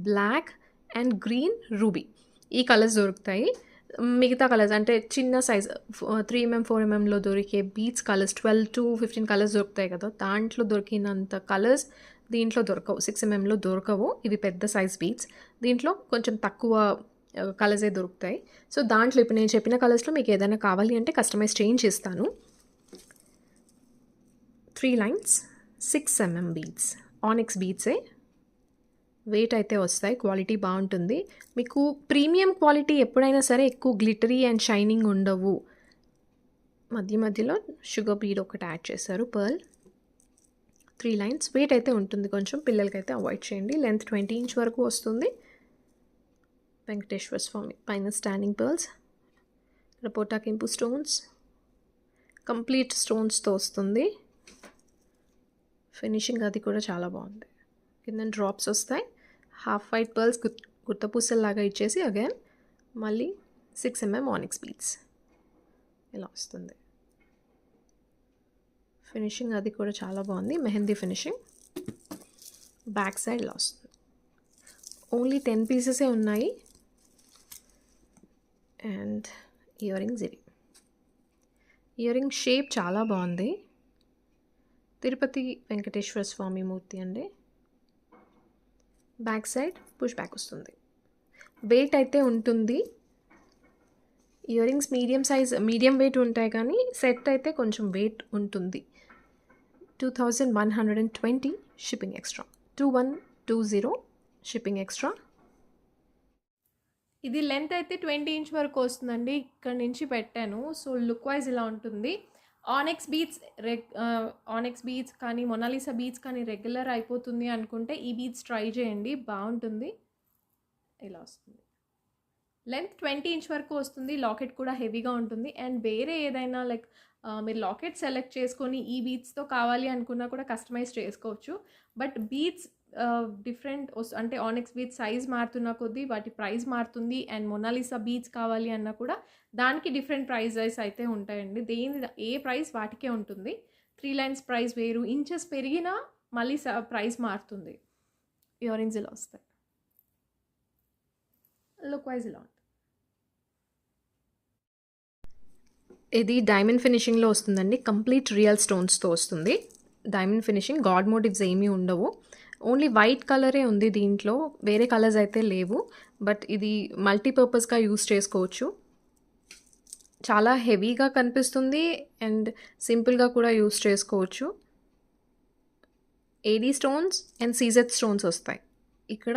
black and green, ruby, ఈ కలర్స్ దొరుకుతాయి. మిగతా కలర్స్ అంటే చిన్న సైజ్ 3 mm 4 mmలో దొరికే బీట్స్ కలర్స్ 12 to 15 కలర్స్ దొరుకుతాయి కదా, దాంట్లో దొరికినంత కలర్స్ దీంట్లో దొరకవు, 6 mmలో దొరకవు. ఇవి పెద్ద సైజ్ బీట్స్, దీంట్లో కొంచెం తక్కువ కలర్సే దొరుకుతాయి. సో దాంట్లో ఇప్పుడు నేను చెప్పిన కలర్స్లో మీకు ఏదైనా కావాలి అంటే కస్టమైజ్ చేంజ్ చేస్తాను. 3 lines 6 mm బీట్స్, ఆనిక్స్ బీట్సే. వెయిట్ అయితే వస్తాయి, క్వాలిటీ బాగుంటుంది. మీకు ప్రీమియం క్వాలిటీ ఎప్పుడైనా సరే ఎక్కువ గ్లిటరీ అండ్ షైనింగ్ ఉండవు. మధ్య మధ్యలో షుగర్ బీడ్ ఒకటి యాడ్ చేశారు, పర్ల్. 3 lines, వెయిట్ అయితే ఉంటుంది కొంచెం, పిల్లలకైతే అవాయిడ్ చేయండి. లెంత్ 20 inch వరకు వస్తుంది. వెంకటేశ్వర స్వామి పైన స్టాండింగ్ పర్ల్స్, రపోటా కెంపు స్టోన్స్, కంప్లీట్ స్టోన్స్తో వస్తుంది. ఫినిషింగ్ అది కూడా చాలా బాగుంది. కింద డ్రాప్స్ వస్తాయి, హాఫ్ వైట్ పర్ల్స్ గుత్తపూసల్లాగా ఇచ్చేసి అగైన్ మళ్ళీ 6 mm ఆనిక్స్ బీట్స్ ఇలా వస్తుంది. ఫినిషింగ్ అది కూడా చాలా బాగుంది, మెహందీ ఫినిషింగ్. బ్యాక్ సైడ్ ఇలా వస్తుంది. ఓన్లీ 10 pieces ఉన్నాయి. అండ్ ఇయర్ రింగ్స్, ఇది ఇయర్ రింగ్ షేప్ చాలా బాగుంది. తిరుపతి వెంకటేశ్వర స్వామి మూర్తి అండి. బ్యాక్ సైడ్ పుష్ బ్యాక్ వస్తుంది. వెయిట్ అయితే ఉంటుంది. ఇయర్ రింగ్స్ మీడియం వెయిట్ ఉంటాయి, కానీ సెట్ అయితే కొంచెం వెయిట్ ఉంటుంది. 2120 షిప్పింగ్ ఎక్స్ట్రా, 2120 షిప్పింగ్ ఎక్స్ట్రా. ఇది లెంత్ అయితే 20 ఇంచ్ వరకు వస్తుందండి. ఇక్కడ నుంచి పెట్టాను. సో, లుక్ వైజ్ ఇలా ఉంటుంది. ఆనెక్స్ బీడ్స్ ఆనెక్స్ బీడ్స్ కానీ, మొనాలిసా బీడ్స్ కానీ రెగ్యులర్ అయిపోతుంది అనుకుంటే ఈ బీడ్స్ ట్రై చేయండి, బాగుంటుంది. ఇలా వస్తుంది. లెంత్ 20 ఇంచ్ వరకు వస్తుంది. లాకెట్ కూడా హెవీగా ఉంటుంది. అండ్ వేరే ఏదైనా లైక్ మీరు లాకెట్ సెలెక్ట్ చేసుకొని ఈ బీడ్స్తో కావాలి అనుకున్నా కూడా కస్టమైజ్ చేసుకోవచ్చు. బట్ బీడ్స్ డిఫరెంట్ అంటే ఆనెక్స్ బీడ్స్ సైజ్ మారుతున్న కొద్దీ వాటి ప్రైస్ మారుతుంది. అండ్ మొనాలిసా బీడ్స్ కావాలి అన్నా కూడా దానికి డిఫరెంట్ ప్రైజెస్ అయితే ఉంటాయండి. ఏ ప్రైస్ వాటికే ఉంటుంది. 3 లైన్స్ ప్రైస్ వేరు, ఇంచెస్ పెరిగినా మళ్ళీ ప్రైస్ మారుతుంది. ఇయర్ రింగ్స్ ఇలా వస్తాయి. లుక్ వైజ్ ఇలా ఉంటుంది. ఇది డైమండ్ ఫినిషింగ్లో వస్తుందండి. కంప్లీట్ రియల్ స్టోన్స్తో వస్తుంది. డైమండ్ ఫినిషింగ్, గాడ్ మోటివ్స్ ఏమీ ఉండవు. ఓన్లీ వైట్ కలరే ఉంది దీంట్లో, వేరే కలర్స్ అయితే లేవు. బట్ ఇది మల్టీపర్పస్గా యూస్ చేసుకోవచ్చు. చాలా హెవీగా కనిపిస్తుంది అండ్ సింపుల్గా కూడా యూస్ చేసుకోవచ్చు. AD stones and CZ stones వస్తాయి. ఇక్కడ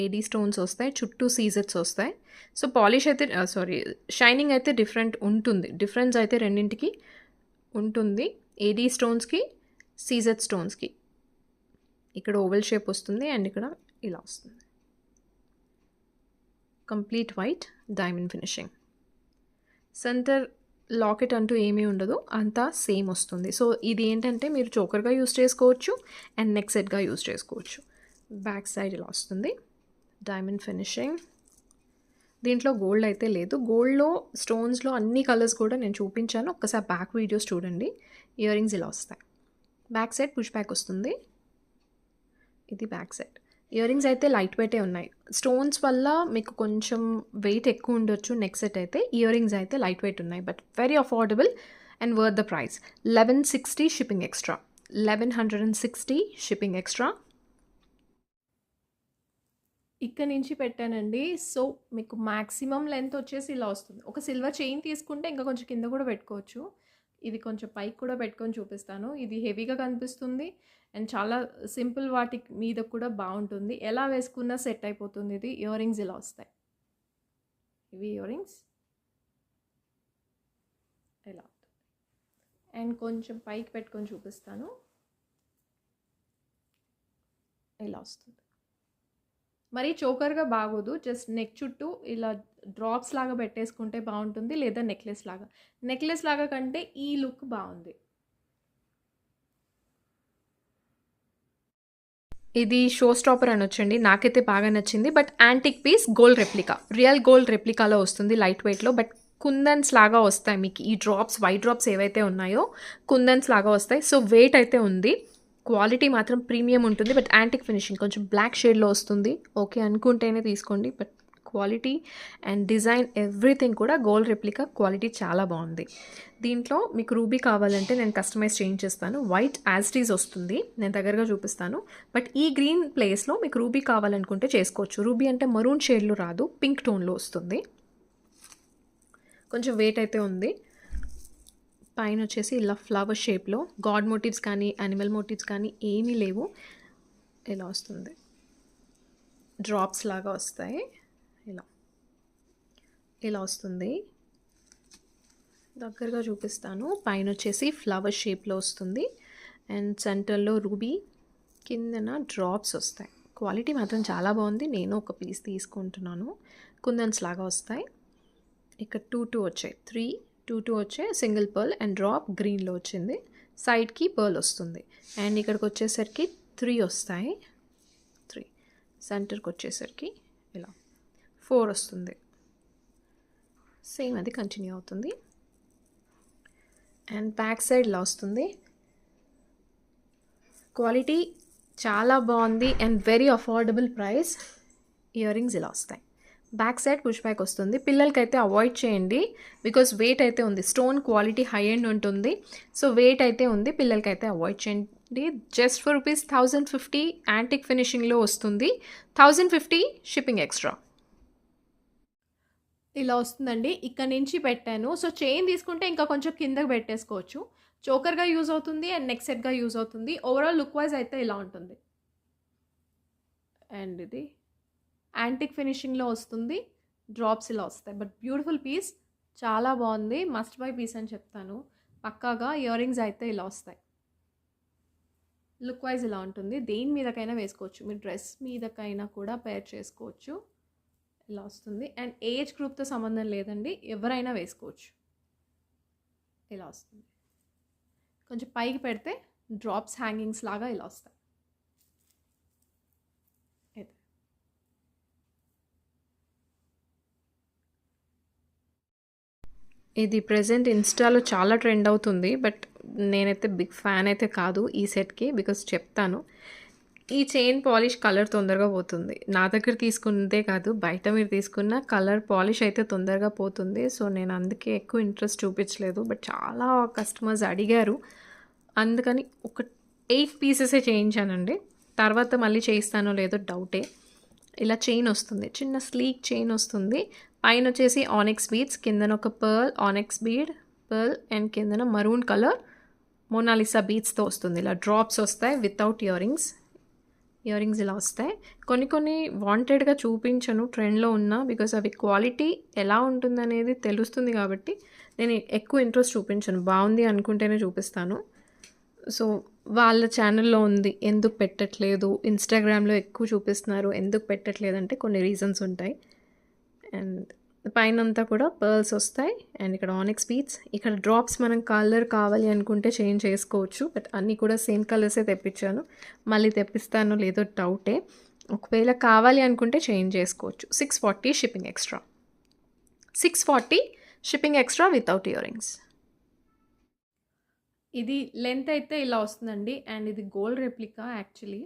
ఏడీ స్టోన్స్ వస్తాయి, చుట్టూ సీజెడ్స్ వస్తాయి. సో పాలిష్ అయితే షైనింగ్ అయితే డిఫరెన్స్ అయితే రెండింటికి ఉంటుంది. ఏడీ స్టోన్స్కి, సీజెడ్ స్టోన్స్కి. ఇక్కడ ఓవెల్ షేప్ వస్తుంది అండ్ ఇక్కడ ఇలా వస్తుంది. Complete white diamond finishing. Centre locket అంటూ ఏమీ ఉండదు, అంతా సేమ్ వస్తుంది. సో ఇది ఏంటంటే మీరు చోకర్గా యూస్ చేసుకోవచ్చు అండ్ నెక్ సెట్గా యూస్ చేసుకోవచ్చు. బ్యాక్ సైడ్ ఇలా వస్తుంది. Diamond finishing. దీంట్లో గోల్డ్ అయితే లేదు. గోల్డ్లో స్టోన్స్లో అన్ని కలర్స్ కూడా నేను చూపించాను, ఒక్కసారి బ్యాక్ వీడియోస్ చూడండి. ఇయర్ రింగ్స్ ఇలా వస్తాయి. బ్యాక్ సైడ్ పుష్ బ్యాక్ వస్తుంది. ఇది బ్యాక్ సైడ్. ఇయర్ రింగ్స్ అయితే లైట్ వెయిటే ఉన్నాయి. స్టోన్స్ వల్ల మీకు కొంచెం వెయిట్ ఎక్కువ ఉండొచ్చు నెక్ సెట్ అయితే. ఇయర్ రింగ్స్ అయితే లైట్ వెయిట్ ఉన్నాయి, but very affordable and worth the price. 1160 shipping extra. 1160 shipping extra. ఇక్కడ నుంచి పెట్టానండి. సో మీకు మ్యాక్సిమం లెంత్ వచ్చేసి ఇలా వస్తుంది. ఒక సిల్వర్ చైన్ తీసుకుంటే ఇంకా కొంచెం కింద కూడా పెట్టుకోవచ్చు. ఇది కొంచెం పైకి కూడా పెట్టుకొని చూపిస్తాను. ఇది హెవీగా కనిపిస్తుంది అండ్ చాలా సింపుల్ వాటి మీద కూడా బాగుంటుంది. ఎలా వేసుకున్నా సెట్ అయిపోతుంది. ఇది ఇయర్ రింగ్స్ ఇలా వస్తాయి. ఇవి ఇయర్ రింగ్స్ ఇలా అండ్ కొంచెం పైకి పెట్టుకొని చూపిస్తాను. ఇలా వస్తుంది. మరి చోకర్గా బాగోదు, జస్ట్ నెక్ చుట్టూ ఇలా డ్రాప్స్ లాగా పెట్టేసుకుంటే బాగుంటుంది, లేదా నెక్లెస్ లాగా కంటే ఈ లుక్ బాగుంది. ఇది షో స్టాపర్ అనొచ్చండి, నాకైతే బాగా నచ్చింది. But antique piece, gold replica, real gold రెప్లికాలో వస్తుంది, లైట్ వెయిట్లో. బట్ కుందన్స్ లాగా వస్తాయి మీకు ఈ డ్రాప్స్, వైట్ డ్రాప్స్ ఏవైతే ఉన్నాయో కుందన్స్ లాగా వస్తాయి. సో వెయిట్ అయితే ఉంది. క్వాలిటీ మాత్రం ప్రీమియం ఉంటుంది. బట్ యాంటిక్ ఫినిషింగ్ కొంచెం బ్లాక్ షేడ్లో వస్తుంది. ఓకే అనుకుంటేనే తీసుకోండి. But quality and design everything కూడా గోల్డ్ రెప్లికా క్వాలిటీ చాలా బాగుంది. దీంట్లో మీకు రూబీ కావాలంటే నేను కస్టమైజ్ చేయించేస్తాను. వైట్ యాజ్ ఇట్ ఈజ్ వస్తుంది, నేను దగ్గరగా చూపిస్తాను. బట్ ఈ గ్రీన్ ప్లేస్లో మీకు రూబీ కావాలనుకుంటే చేసుకోవచ్చు. రూబీ అంటే మరూన్ షేడ్లో రాదు, పింక్ టోన్లో వస్తుంది. కొంచెం వెయిట్ అయితే ఉంది. పైన వచ్చేసి ఇలా ఫ్లవర్ షేప్లో గాడ్ మోటివ్స్ కానీ యానిమల్ మోటివ్స్ కానీ ఏమీ లేవు. ఇలా వస్తుంది, డ్రాప్స్ లాగా వస్తాయి. ఇలా వస్తుంది. దగ్గరగా చూపిస్తాను. పైన వచ్చేసి ఫ్లవర్ షేప్లో వస్తుంది అండ్ సెంటర్లో రూబీ, కిందన డ్రాప్స్ వస్తాయి. క్వాలిటీ మాత్రం చాలా బాగుంది. నేను ఒక పీస్ తీసుకుంటున్నాను. కుందన్స్ లాగా వస్తాయి. ఇక్కడ 2 వచ్చాయి, 3 వచ్చాయి. సింగిల్ పర్ల్ అండ్ డ్రాప్ గ్రీన్లో వచ్చింది. సైడ్కి పర్ల్ వస్తుంది అండ్ ఇక్కడికి వచ్చేసరికి 3 వస్తాయి. 3 సెంటర్కి వచ్చేసరికి ఇలా 4 వస్తుంది. సేమ్ అది కంటిన్యూ అవుతుంది. అండ్ బ్యాక్ సైడ్ ఇలా వస్తుంది. క్వాలిటీ చాలా బాగుంది and very affordable price. Year rings ఇలా వస్తాయి. బ్యాక్ సైడ్ పుష్ బ్యాక్ వస్తుంది. పిల్లలకైతే అవాయిడ్ చేయండి, బికాస్ వెయిట్ అయితే ఉంది. స్టోన్ క్వాలిటీ హై ఎండ్ ఉంటుంది, సో వెయిట్ అయితే ఉంది. పిల్లలకైతే అవాయిడ్ చేయండి. జస్ట్ ఫర్ ₹1050 యాంటిక్ ఫినిషింగ్లో వస్తుంది. 1050 షిప్పింగ్ ఎక్స్ట్రా. ఇలా వస్తుందండి. ఇక్కడ నుంచి పెట్టాను. సో చైన్ తీసుకుంటే ఇంకా కొంచెం కిందకి పెట్టేసుకోవచ్చు. చోకర్గా యూజ్ అవుతుంది అండ్ నెక్ సెట్గా యూజ్ అవుతుంది. ఓవరాల్ లుక్ వైజ్ అయితే ఇలా ఉంటుంది. అండ్ ఇది యాంటిక్ ఫినిషింగ్లో వస్తుంది. డ్రాప్స్ ఇలా వస్తాయి. బట్ బ్యూటిఫుల్ పీస్, చాలా బాగుంది, మస్ట్ బై పీస్ అని చెప్తాను పక్కాగా. ఇయర్ రింగ్స్ అయితే ఇలా వస్తాయి. లుక్ వైజ్ ఇలా ఉంటుంది. దేని మీదకైనా వేసుకోవచ్చు, మీరు డ్రెస్ మీదకైనా కూడా పేర్ చేసుకోవచ్చు. ఇలా వస్తుంది. అండ్ ఏజ్ గ్రూప్తో సంబంధం లేదండి, ఎవరైనా వేసుకోవచ్చు. ఇలా వస్తుంది. కొంచెం పైకి పెడితే డ్రాప్స్ హ్యాంగింగ్స్ లాగా ఇలా వస్తాయి. ఇది ప్రెజెంట్ ఇన్స్టాలో చాలా ట్రెండ్ అవుతుంది, బట్ నేనైతే బిగ్ ఫ్యాన్ అయితే కాదు ఈ సెట్కి. బికాస్ చెప్తాను, ఈ చైన్ పాలిష్ కలర్ తొందరగా పోతుంది. నా దగ్గర తీసుకున్నదే కాదు, బయట మీరు తీసుకున్న కలర్ పాలిష్ అయితే తొందరగా పోతుంది. సో నేను అందుకే ఎక్కువ ఇంట్రెస్ట్ చూపించలేదు. బట్ చాలా కస్టమర్స్ అడిగారు, అందుకని ఒక 8 పీసెసే చేయించానండి. తర్వాత మళ్ళీ చేయిస్తానో లేదో డౌటే. ఇలా చైన్ వస్తుంది, చిన్న స్లీక్ చైన్ వస్తుంది. పైన వచ్చేసి ఆనెక్స్ బీడ్స్, కిందన ఒక పర్ల్ ఆనెక్స్ బీడ్, పర్ల్ అండ్ కిందన మరూన్ కలర్ మోనాలిసా బీడ్స్తో వస్తుంది. ఇలా డ్రాప్స్ వస్తాయి without ear rings. Year rings ఇలా వస్తాయి. కొన్ని వాంటెడ్గా చూపించను ట్రెండ్లో ఉన్న, బికాస్ అవి క్వాలిటీ ఎలా ఉంటుందనేది తెలుస్తుంది కాబట్టి నేను ఎక్కువ ఇంట్రెస్ట్ చూపించను. బాగుంది అనుకుంటేనే చూపిస్తాను. సో వాళ్ళ ఛానల్లో ఉంది, ఎందుకు పెట్టట్లేదు, ఇన్స్టాగ్రామ్లో ఎక్కువ చూపిస్తున్నారు ఎందుకు పెట్టట్లేదు అంటే కొన్ని రీజన్స్ ఉంటాయి. అండ్ పైన అంతా కూడా పర్ల్స్ వస్తాయి. అండ్ ఇక్కడ ఆనెక్స్ బీడ్స్, ఇక్కడ డ్రాప్స్ మనం కలర్ కావాలి అనుకుంటే చేంజ్ చేసుకోవచ్చు. బట్ అన్నీ కూడా సేమ్ కలర్సే తెప్పించాను, మళ్ళీ తెప్పిస్తానో లేదో డౌటే. ఒకవేళ కావాలి అనుకుంటే చేంజ్ చేసుకోవచ్చు. 640 shipping extra, 640 shipping extra without ear rings. ఇది లెంత్ అయితే ఇలా వస్తుందండి. అండ్ ఇది గోల్డ్ రెప్లికా యాక్చువల్లీ,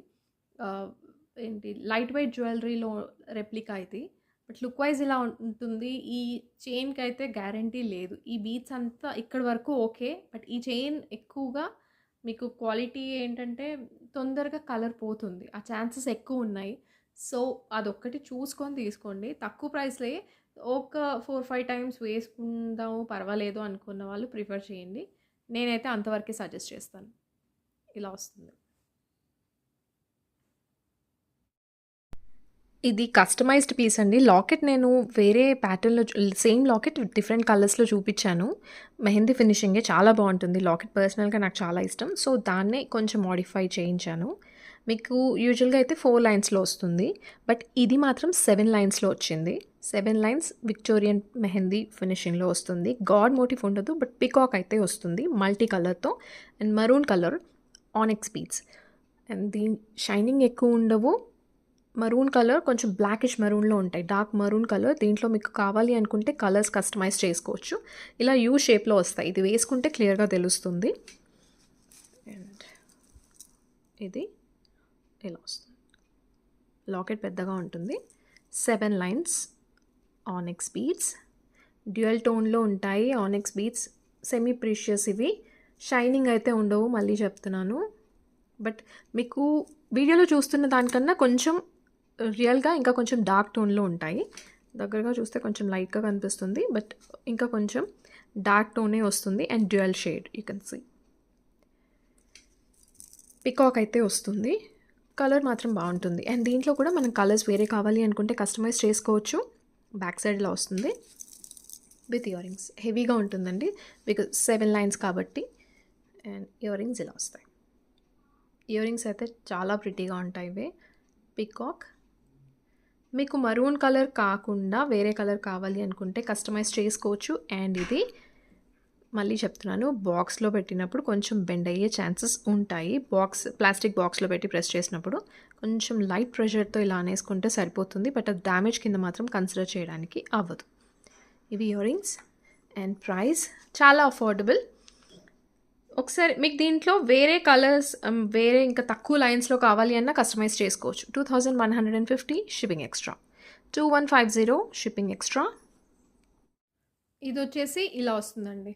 ఏంటి లైట్ వెయిట్ జ్యువెలరీలో రెప్లికా ఇది. బట్ లుక్ వైజ్ ఇలా ఉంటుంది. ఈ చైన్కి అయితే గ్యారంటీ లేదు. ఈ బీట్స్ అంతా ఇక్కడ వరకు ఓకే, బట్ ఈ చైన్ ఎక్కువగా మీకు క్వాలిటీ ఏంటంటే తొందరగా కలర్ పోతుంది, ఆ ఛాన్సెస్ ఎక్కువ ఉన్నాయి. సో అదొక్కటి చూసుకొని తీసుకోండి. తక్కువ ప్రైస్లో ఒక 4-5 టైమ్స్ వేసుకుందాము పర్వాలేదు అనుకున్న వాళ్ళు ప్రిఫర్ చేయండి. నేనైతే అంతవరకే సజెస్ట్ చేస్తాను. ఇలా వస్తుంది. ఇది కస్టమైజ్డ్ పీస్ అండి. లాకెట్ నేను వేరే ప్యాటర్న్లో సేమ్ లాకెట్ డిఫరెంట్ కలర్స్లో చూపించాను. మెహందీ ఫినిషింగే చాలా బాగుంటుంది లాకెట్, పర్సనల్గా నాకు చాలా ఇష్టం. సో దాన్నే కొంచెం మోడిఫై చేయించాను. మీకు యూజువల్గా అయితే 4 లైన్స్లో వస్తుంది, బట్ ఇది మాత్రం 7 లైన్స్లో వచ్చింది. 7 లైన్స్ విక్టోరియన్ మెహందీ ఫినిషింగ్లో వస్తుంది. గాడ్ మోటివ్ ఉండదు, బట్ పికాక్ అయితే వస్తుంది మల్టీ కలర్తో. And maroon colour ఆనెక్స్ beads. And దీని షైనింగ్ ఎక్కువ ఉండవు. మరూన్ కలర్ కొంచెం బ్లాకిష్ మరూన్లో ఉంటాయి, డార్క్ మరూన్ కలర్. దీంట్లో మీకు కావాలి అనుకుంటే కలర్స్ కస్టమైజ్ చేసుకోవచ్చు. ఇలా యూ షేప్లో వస్తాయి, ఇది వేసుకుంటే క్లియర్గా తెలుస్తుంది. అండ్ ఇది ఇలా వస్తుంది. లాకెట్ పెద్దగా ఉంటుంది. 7 లైన్స్ ఆనెక్స్ బీడ్స్, డ్యూయల్ టోన్లో ఉంటాయి ఆనెక్స్ బీడ్స్. సెమీ ప్రీషియస్ ఇవి, షైనింగ్ అయితే ఉండవు మళ్ళీ చెప్తున్నాను. బట్ మీకు వీడియోలో చూస్తున్న దానికన్నా కొంచెం రియల్గా ఇంకా కొంచెం డార్క్ టోన్లో ఉంటాయి. దగ్గరగా చూస్తే కొంచెం లైట్గా కనిపిస్తుంది, బట్ ఇంకా కొంచెం డార్క్ టోనే వస్తుంది. And dual shade you can see. Peacock అయితే వస్తుంది, కలర్ మాత్రం బాగుంటుంది. అండ్ దీంట్లో కూడా మనం కలర్స్ వేరే కావాలి అనుకుంటే కస్టమైజ్ చేసుకోవచ్చు. బ్యాక్ సైడ్లో వస్తుంది విత్ ఇయర్ రింగ్స్. హెవీగా ఉంటుందండి బికాజ్ 7 లైన్స్ కాబట్టి. అండ్ ఇయర్ రింగ్స్ ఇలా వస్తాయి. ఇయర్ రింగ్స్ అయితే చాలా ప్రిటీగా ఉంటాయి ఇవే. పికాక్. మీకు మరూన్ కలర్ కాకుండా వేరే కలర్ కావాలి అనుకుంటే కస్టమైజ్ చేసుకోవచ్చు. అండ్ ఇది మళ్ళీ చెప్తున్నాను, బాక్స్లో పెట్టినప్పుడు కొంచెం బెండ్ అయ్యే ఛాన్సెస్ ఉంటాయి. ప్లాస్టిక్ బాక్స్లో పెట్టి ప్రెస్ చేసినప్పుడు కొంచెం లైట్ ప్రెషర్తో ఇలా అనేసుకుంటే సరిపోతుంది. బట్ అది డ్యామేజ్ కింద మాత్రం కన్సిడర్ చేయడానికి అవ్వదు. ఇవి ఇయర్ రింగ్స్. అండ్ ప్రైస్ చాలా అఫోర్డబుల్. ఒకసారి మీకు దీంట్లో వేరే కలర్స్ వేరే ఇంకా తక్కువ లైన్స్లో కావాలి అన్నా కస్టమైజ్ చేసుకోవచ్చు. 2150 షిప్పింగ్ ఎక్స్ట్రా, 2150 షిప్పింగ్ ఎక్స్ట్రా. ఇది వచ్చేసి ఇలా వస్తుందండి,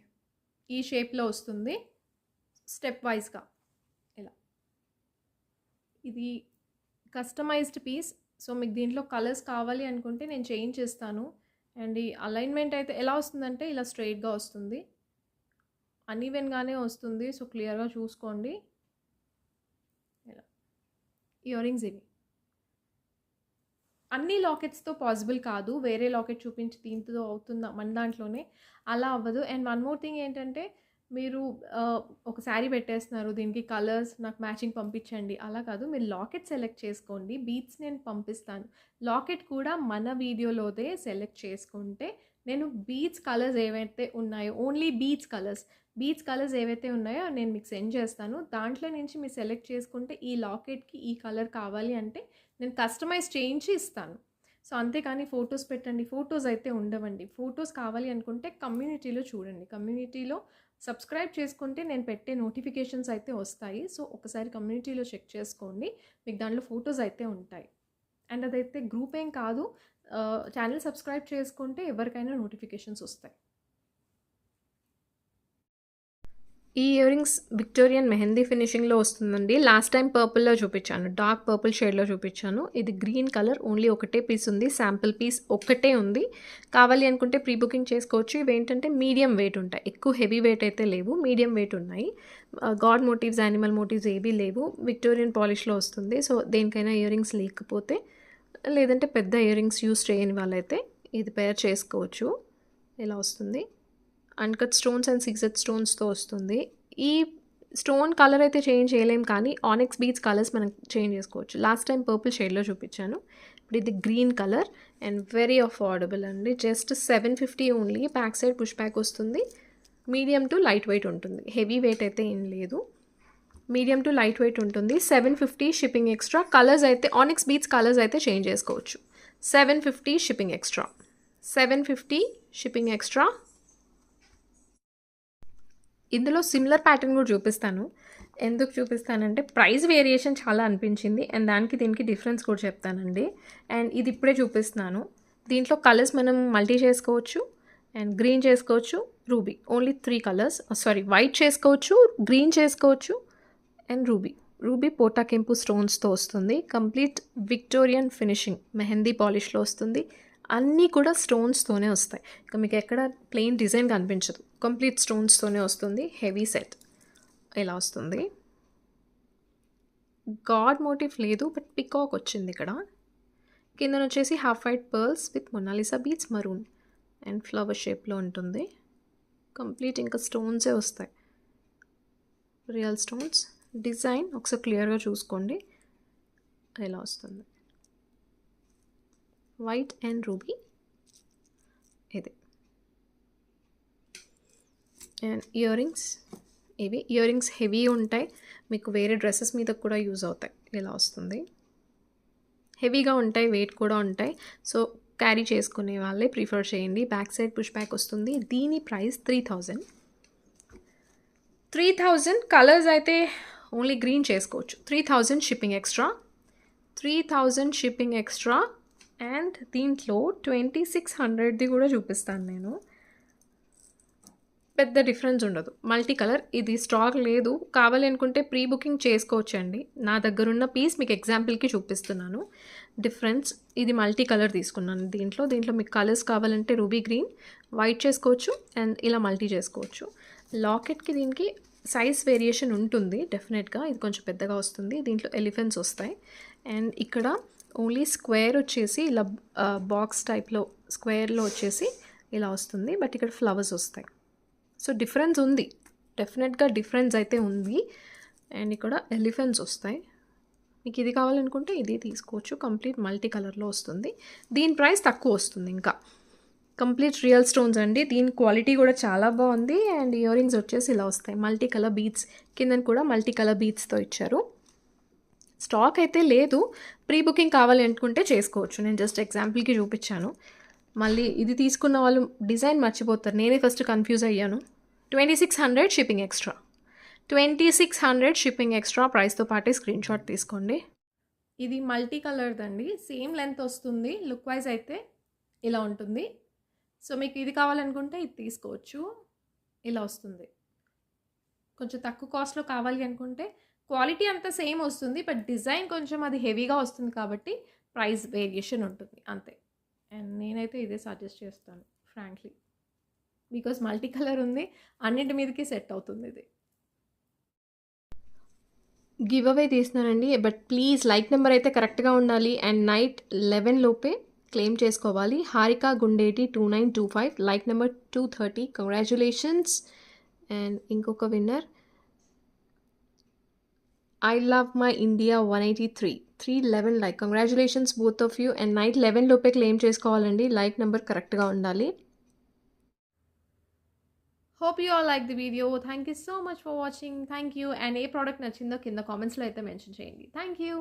ఈ షేప్లో వస్తుంది స్టెప్ వైజ్గా ఇలా. ఇది కస్టమైజ్డ్ పీస్. సో మీకు దీంట్లో కలర్స్ కావాలి అనుకుంటే నేను చేంజ్ చేస్తాను. అండ్ ఈ అలైన్మెంట్ అయితే ఎలా వస్తుందంటే ఇలా స్ట్రైట్గా వస్తుంది, అన్ఈవెన్గానే వస్తుంది. సో క్లియర్గా చూసుకోండి. ఇలా ఇయర్ రింగ్స్ ఇవి. అన్ని లాకెట్స్‌తో పాసిబుల్ కాదు. వేరే లాకెట్ చూపించి దీంతో అవుతుందా మన దాంట్లోనే అలా అవ్వదు. అండ్ వన్ మోర్ థింగ్ ఏంటంటే మీరు ఒక శారీ పెట్టేస్తున్నారు. దీనికి కలర్స్ నాకు మ్యాచింగ్ పంపించండి. అలా కాదు. మీరు లాకెట్ సెలెక్ట్ చేసుకోండి. బీడ్స్ నేను పంపిస్తాను. లాకెట్ కూడా మన వీడియోలోదే సెలెక్ట్ చేసుకుంటే నేను బీడ్స్ కలర్స్ ఏవైతే ఉన్నాయో ఓన్లీ బీడ్స్ కలర్స్ ఏవైతే ఉన్నాయో నేను మీకు సెండ్ చేస్తాను. దాంట్లో నుంచి మీరు సెలెక్ట్ చేసుకుంటే ఈ లాకెట్‌కి ఈ కలర్ కావాలి అంటే నేను కస్టమైజ్ చేయించి ఇస్తాను. సో అంతేకాని ఫోటోస్ పెట్టండి, ఫోటోస్ అయితే ఉండవండి. ఫోటోస్ కావాలి అనుకుంటే కమ్యూనిటీలో చూడండి. కమ్యూనిటీలో సబ్స్క్రైబ్ చేసుకుంటే నేను పెట్టే నోటిఫికేషన్స్ అయితే వస్తాయి. సో ఒకసారి కమ్యూనిటీలో చెక్ చేసుకోండి. మీకు దాంట్లో ఫోటోస్ అయితే ఉంటాయి. అండ్ అదైతే గ్రూప్ ఏం కాదు. ఛానల్ సబ్స్క్రైబ్ చేసుకుంటే ఎవరికైనా నోటిఫికేషన్స్ వస్తాయి. ఈ ఇయర్ రింగ్స్ విక్టోరియన్ మెహందీ ఫినిషింగ్లో వస్తుందండి. లాస్ట్ టైం పర్పుల్లో చూపించాను, డార్క్ పర్పుల్ షేడ్లో చూపించాను. ఇది గ్రీన్ కలర్, ఓన్లీ ఒకటే పీస్ ఉంది, శాంపిల్ పీస్ ఒక్కటే ఉంది. కావాలి అనుకుంటే ప్రీ బుకింగ్ చేసుకోవచ్చు. ఇవి ఏంటంటే మీడియం వెయిట్ ఉంటాయి, ఎక్కువ హెవీ వెయిట్ అయితే లేవు, మీడియం వెయిట్ ఉన్నాయి. గాడ్ మోటివ్స్, యానిమల్ మోటివ్స్ ఏవీ లేవు. విక్టోరియన్ పాలిష్లో వస్తుంది. సో దేనికైనా ఇయర్ రింగ్స్ లేకపోతే, లేదంటే పెద్ద ఇయర్ రింగ్స్ యూస్ చేయని వాళ్ళైతే ఇది పేర్ చేసుకోవచ్చు. ఇలా వస్తుంది. అన్కట్ స్టోన్స్ అండ్ సిక్సెడ్ స్టోన్స్తో వస్తుంది. ఈ స్టోన్ కలర్ అయితే చేంజ్ చేయలేం, కానీ ఆనెక్స్ బీడ్స్ కలర్స్ మనం చేంజ్ చేసుకోవచ్చు. లాస్ట్ టైం పర్పుల్ షేడ్లో చూపించాను, ఇప్పుడు ఇది green colour and very affordable అండి. Just 750 only. Back side push back వస్తుంది. మీడియం టు లైట్ వెయిట్ ఉంటుంది, హెవీ వెయిట్ అయితే ఏం లేదు. మీడియం టు లైట్ వెయిట్ ఉంటుంది. 750 షిప్పింగ్ ఎక్స్ట్రా. కలర్స్ అయితే ఆనెక్స్ బీడ్స్ కలర్స్ అయితే చేంజ్ చేసుకోవచ్చు. 750 షిప్పింగ్ ఎక్స్ట్రా. 750 shipping extra. ఇందులో సిమిలర్ ప్యాటర్న్ కూడా చూపిస్తాను. ఎందుకు చూపిస్తానంటే ప్రైస్ వేరియేషన్ చాలా అనిపించింది అండ్ దానికి దీనికి డిఫరెన్స్ కూడా చెప్తానండి. అండ్ ఇది ఇప్పుడే చూపిస్తున్నాను. దీంట్లో కలర్స్ మనం మల్టీ చేసుకోవచ్చు అండ్ గ్రీన్ చేసుకోవచ్చు, రూబీ. Only 3 colours. వైట్ చేసుకోవచ్చు, గ్రీన్ చేసుకోవచ్చు అండ్ రూబీ పోటా కెంపు స్టోన్స్తో వస్తుంది. కంప్లీట్ విక్టోరియన్ ఫినిషింగ్ మెహందీ పాలిష్లో వస్తుంది. అన్నీ కూడా స్టోన్స్తోనే వస్తాయి. ఇక మీకు ఎక్కడ ప్లెయిన్ డిజైన్ కనిపించదు, కంప్లీట్ స్టోన్స్తోనే వస్తుంది. హెవీ సెట్ ఇలా వస్తుంది. గాడ్ మోటివ్ లేదు, బట్ పికాక్ వచ్చింది ఇక్కడ. కింద వచ్చేసి half white pearls with Mona Lisa beads maroon and flower షేప్లో ఉంటుంది. కంప్లీట్ ఇంకా స్టోన్సే వస్తాయి, రియల్ స్టోన్స్. డిజైన్ ఒకసారి క్లియర్గా చూసుకోండి, ఇలా వస్తుంది. వైట్ అండ్ రూబీ ఇది. అండ్ ఇయర్ రింగ్స్ ఇవి. ఇయర్ రింగ్స్ హెవీ ఉంటాయి, మీకు వేరే డ్రెస్సెస్ మీద కూడా యూజ్ అవుతాయి. ఇలా వస్తుంది, హెవీగా ఉంటాయి, వెయిట్ కూడా ఉంటాయి. సో క్యారీ చేసుకునే వాళ్ళే ప్రిఫర్ చేయండి. బ్యాక్ సైడ్ పుష్ బ్యాక్ వస్తుంది. దీని ప్రైస్ 3000. కలర్స్ అయితే ఓన్లీ గ్రీన్ చేసుకోవచ్చు. 3000 shipping extra. 3000 shipping extra. And దీంట్లో 2600ది కూడా చూపిస్తాను నేను. పెద్ద డిఫరెన్స్ ఉండదు. మల్టీ కలర్, ఇది స్టాక్ లేదు. కావాలి అనుకుంటే ప్రీ బుకింగ్ చేసుకోవచ్చండి. నా దగ్గరున్న పీస్ మీకు ఎగ్జాంపుల్కి చూపిస్తున్నాను డిఫరెన్స్. ఇది మల్టీ కలర్ తీసుకున్నాను. దీంట్లో మీకు కలర్స్ కావాలంటే రూబీ గ్రీన్, వైట్ చేసుకోవచ్చు అండ్ ఇలా మల్టీ చేసుకోవచ్చు. లాకెట్కి దీనికి సైజ్ వేరియేషన్ ఉంటుంది డెఫినెట్గా. ఇది కొంచెం పెద్దగా వస్తుంది. దీంట్లో ఎలిఫెంట్స్ వస్తాయి. అండ్ ఇక్కడ ఓన్లీ స్క్వేర్ వచ్చేసి ఇలా బాక్స్ టైప్లో స్క్వేర్లో వచ్చేసి ఇలా వస్తుంది, బట్ ఇక్కడ ఫ్లవర్స్ వస్తాయి. సో డిఫరెన్స్ ఉంది, డెఫినెట్గా డిఫరెన్స్ అయితే ఉంది. అండ్ ఇక్కడ ఎలిఫెంట్స్ వస్తాయి. మీకు ఇది కావాలనుకుంటే ఇది తీసుకోవచ్చు. కంప్లీట్ మల్టీ కలర్లో వస్తుంది. దీని ప్రైస్ తక్కువ వస్తుంది. ఇంకా కంప్లీట్ రియల్ స్టోన్స్ అండి. దీని క్వాలిటీ కూడా చాలా బాగుంది. అండ్ ఇయర్ రింగ్స్ వచ్చేసి ఇలా వస్తాయి, మల్టీ కలర్ బీడ్స్. కింద కూడా మల్టీ కలర్ బీడ్స్తో ఇచ్చారు. స్టాక్ అయితే లేదు. ప్రీ బుకింగ్ కావాలి అనుకుంటే చేసుకోవచ్చు. నేను జస్ట్ ఎగ్జాంపుల్కి చూపించాను. మళ్ళీ ఇది తీసుకున్న వాళ్ళు డిజైన్ మర్చిపోతారు. నేనే ఫస్ట్ కన్ఫ్యూజ్ అయ్యాను. 2600 షిప్పింగ్ ఎక్స్ట్రా. 2600 shipping extra. ప్రైస్తో పాటే స్క్రీన్ షాట్ తీసుకోండి. ఇది మల్టీ కలర్దండి, సేమ్ లెంత్ వస్తుంది. లుక్ వైజ్ అయితే ఇలా ఉంటుంది. సో మీకు ఇది కావాలనుకుంటే ఇది తీసుకోవచ్చు. ఇలా వస్తుంది. కొంచెం తక్కువ కాస్ట్లో కావాలి అనుకుంటే క్వాలిటీ అంతా సేమ్ వస్తుంది, బట్ డిజైన్ కొంచెం అది హెవీగా వస్తుంది కాబట్టి ప్రైస్ వేరియేషన్ ఉంటుంది అంతే. అండ్ నేనైతే ఇదే సజెస్ట్ చేస్తాను ఫ్రాంక్లీ, బికాస్ మల్టీ కలర్ ఉంది, అన్నింటి మీదకి సెట్ అవుతుంది ఇది. గివ్ అవే తీస్తున్నానండి. బట్ ప్లీజ్ లైక్ నెంబర్ అయితే కరెక్ట్‌గా ఉండాలి. అండ్ నైట్ 11 లోపే క్లెయిమ్ చేసుకోవాలి. Harika Gundeti 2925 like number 230 congratulations. And ఇంకొక winner I love my India 183 311 like congratulations both of you. And night 11 లోపే క్లెయిమ్ చేసుకోవాలండి. లైక్ నెంబర్ కరెక్ట్‌గా ఉండాలి. Hope you all like the video. Thank you so much for watching. Thank you. And ఏ ప్రోడక్ట్ నచ్చిందో కింద కామెంట్స్లో అయితే మెన్షన్ చేయండి. Thank you.